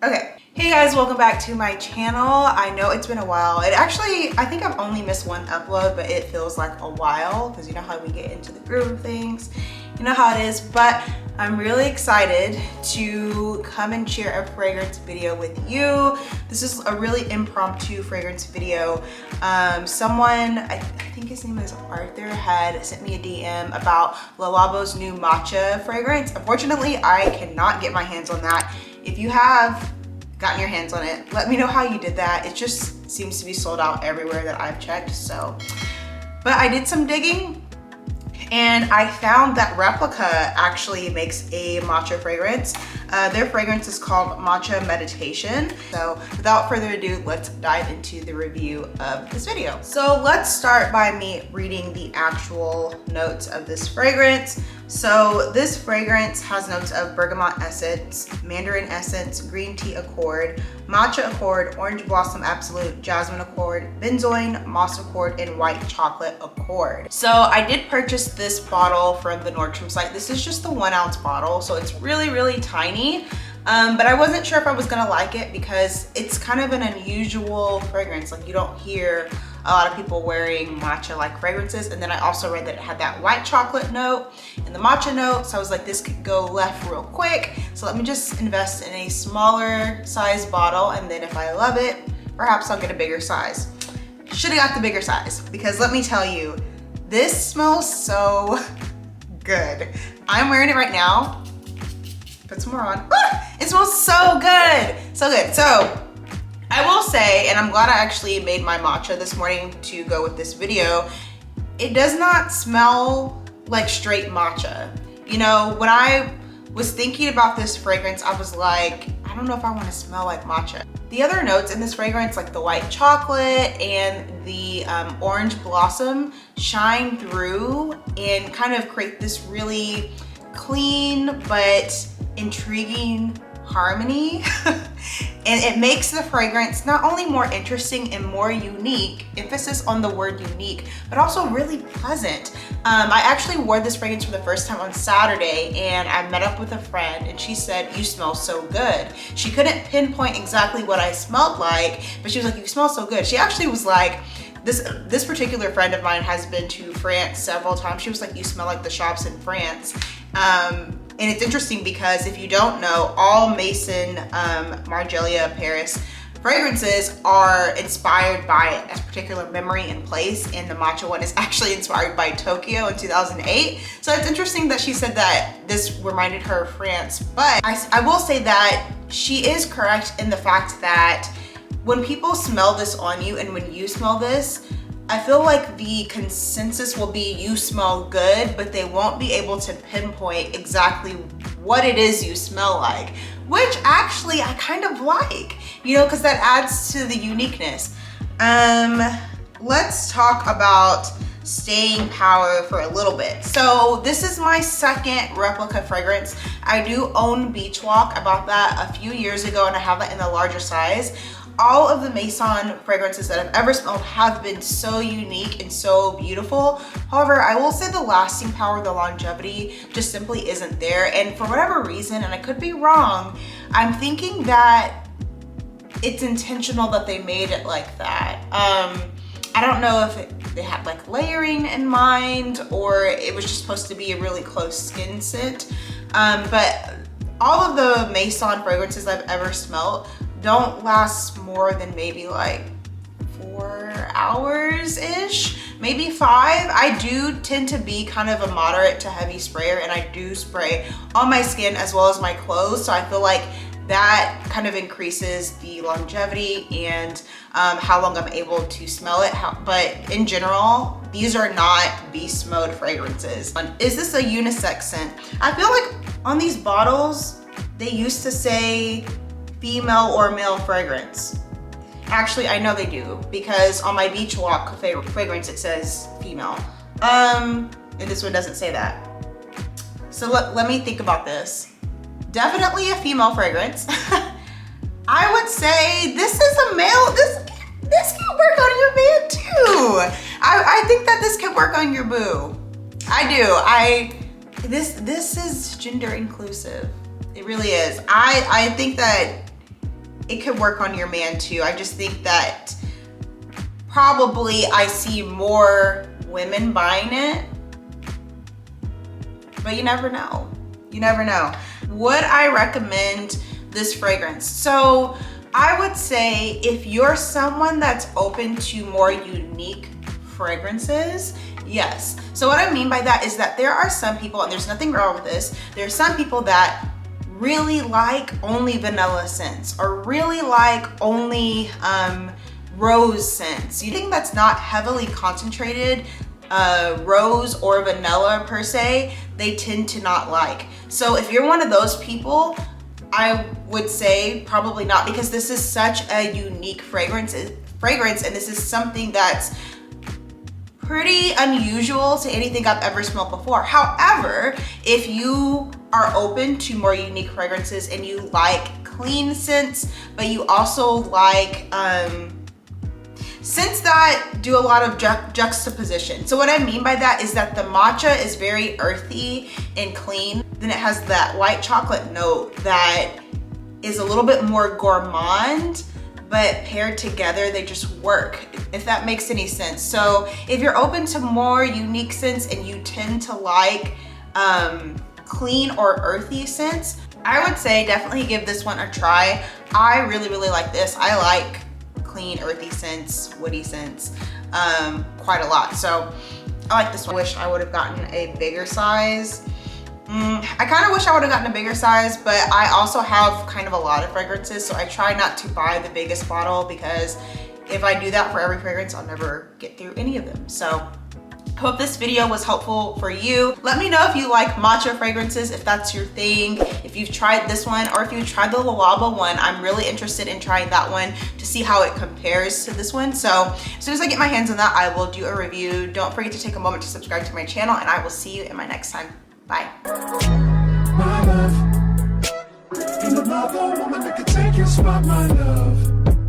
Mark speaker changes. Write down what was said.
Speaker 1: Okay. Hey guys, welcome back to my channel. I know it's been a while. I think I've only missed one upload, but it feels like a while because you know how we get into the groove of things. You know how it is, but I'm really excited to come and share a fragrance video with you. This is a really impromptu fragrance video. Someone, I think his name is Arthur, had sent me a DM about Le Labo's new Matcha fragrance. Unfortunately, I cannot get my hands on that. If you have gotten your hands on it, let me know how you did that. It just seems to be sold out everywhere that I've checked, so. But I did some digging and I found that Replica actually makes a matcha fragrance. Their fragrance is called Matcha Mediation. So without further ado, let's dive into the review of this video. So let's start by me reading the actual notes of this fragrance. So this fragrance has notes of bergamot essence, mandarin essence, green tea accord, matcha accord, orange blossom absolute, jasmine accord, benzoin, moss accord, and white chocolate accord. So I did purchase this bottle from the Nordstrom site. This is just the 1 ounce bottle, so it's really, really tiny. But I wasn't sure if I was gonna like it because it's kind of an unusual fragrance. Like, you don't hear a lot of people wearing matcha-like fragrances. And then I also read that it had that white chocolate note and the matcha note. So I was like, this could go left real quick. So let me just invest in a smaller size bottle. And then if I love it, perhaps I'll get a bigger size. Should've got the bigger size because let me tell you, this smells so good. I'm wearing it right now. Put some more on. Ah, it smells so good, so good. So I will say, and I'm glad I actually made my matcha this morning to go with this video, it does not smell like straight matcha. You know, when I was thinking about this fragrance, I was like, I don't know if I want to smell like matcha. The other notes in this fragrance, like the white chocolate and the orange blossom, shine through and kind of create this really clean but intriguing harmony. And it makes the fragrance not only more interesting and more unique, emphasis on the word unique, but also really pleasant. I actually wore this fragrance for the first time on Saturday, and I met up with a friend and she said, "You smell so good." She couldn't pinpoint exactly what I smelled like, but she was like, "You smell so good." She actually was like, this particular friend of mine has been to France several times. She was like, "You smell like the shops in France." And it's interesting because if you don't know, all Maison Margiela Paris fragrances are inspired by a particular memory and place, and the matcha one is actually inspired by Tokyo in 2008. So it's interesting that she said that this reminded her of France, but I will say that she is correct in the fact that when people smell this on you and when you smell this, I feel like the consensus will be you smell good, but they won't be able to pinpoint exactly what it is you smell like, which actually I kind of like, you know, because that adds to the uniqueness. Let's talk about staying power for a little bit. So this is my second Replica fragrance. I do own Beach Walk. I bought that a few years ago and I have that in the larger size. All of the Maison fragrances that I've ever smelled have been so unique and so beautiful. However, I will say the lasting power, the longevity just simply isn't there. And for whatever reason, and I could be wrong, I'm thinking that it's intentional that they made it like that. I don't know if they had like layering in mind or it was just supposed to be a really close skin scent. But all of the Maison fragrances I've ever smelled don't last more than maybe like 4 hours-ish, maybe 5. I do tend to be kind of a moderate to heavy sprayer, and I do spray on my skin as well as my clothes, so I feel like that kind of increases the longevity and how long I'm able to smell it. But in general, these are not beast mode fragrances. Is this a unisex scent? I feel like on these bottles, they used to say female or male fragrance. Actually, I know they do because on my Beach Walk fragrance, it says female. And this one doesn't say that. So let me think about this. Definitely a female fragrance. I would say this is a male. This can work on your man too. I think that this can work on your boo. I do. This is gender inclusive. It really is. I think that it could work on your man too. I just think that probably I see more women buying it, but you never know. You never know. Would I recommend this fragrance? So I would say if you're someone that's open to more unique fragrances, yes. So what I mean by that is that there are some people, and there's nothing wrong with this, there's some people that really like only vanilla scents or really like only rose scents. You think that's not heavily concentrated rose or vanilla per se, they tend to not like. So if you're one of those people, I would say probably not, because this is such a unique fragrance, and this is something that's pretty unusual to anything I've ever smelled before. However, if you are open to more unique fragrances and you like clean scents, but you also like scents that do a lot of juxtaposition. So what I mean by that is that the matcha is very earthy and clean. Then it has that white chocolate note that is a little bit more gourmand, but paired together, they just work, if that makes any sense. So if you're open to more unique scents and you tend to like clean or earthy scents, I would say definitely give this one a try. I really, really like this. I like clean, earthy scents, woody scents quite a lot. So I like this one. I wish I would have gotten a bigger size. I kind of wish I would have gotten a bigger size, but I also have kind of a lot of fragrances, so I try not to buy the biggest bottle, because if I do that for every fragrance, I'll never get through any of them. So hope this video was helpful for you. Let me know if you like matcha fragrances, if that's your thing, if you've tried this one, or if you've tried the Luaba one. I'm really interested in trying that one to see how it compares to this one. So as soon as I get my hands on that, I will do a review. Don't forget to take a moment to subscribe to my channel, and I will see you in my next time. Bye.
Speaker 2: My love, in the love, woman that could take your spot, my love.